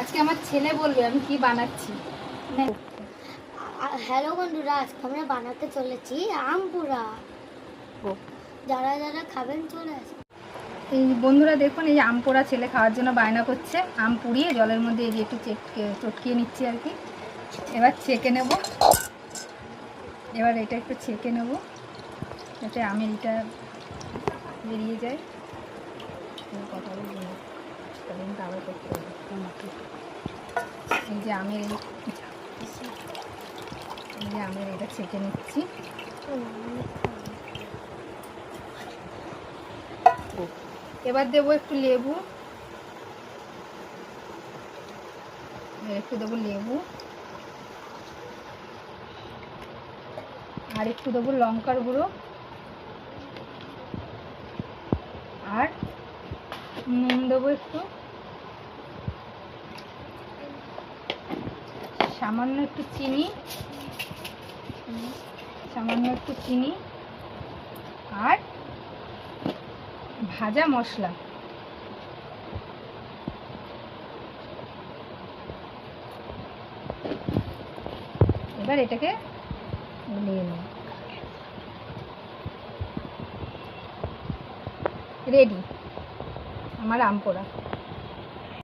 আজকে আমার ছেলে বলবে আমি কি বানাচ্ছি। হ্যালো বন্ধুরা, আজকে আমরা বানাতে চলেছি আম পোড়া। যারা যারা খাবেন চলে আসে। এই বন্ধুরা দেখুন, এই আম পোড়া ছেলে খাওয়ার জন্য বায়না করছে। আম পুড়িয়ে জলের মধ্যে এই যে একটু চটকিয়ে নিচ্ছি আর কি। এবার ছেঁকে নেব। এবার এটা একটু ছেঁকে নেব যাতে আমের এটা বেরিয়ে যায়। কথা বলবো না, আবার করতে হবে। এই যে আমের এটা ছেঁকে নিচ্ছি। এবার দেবো একটু লেবু, আর একটু দেবো লঙ্কার গুঁড়ো, আর নুন দেবো একটু, সামান্য একটু চিনি, আর ভাজা মশলা। এবার এটাকে গুলিয়ে নেব। রেডি আমার আম পোড়া।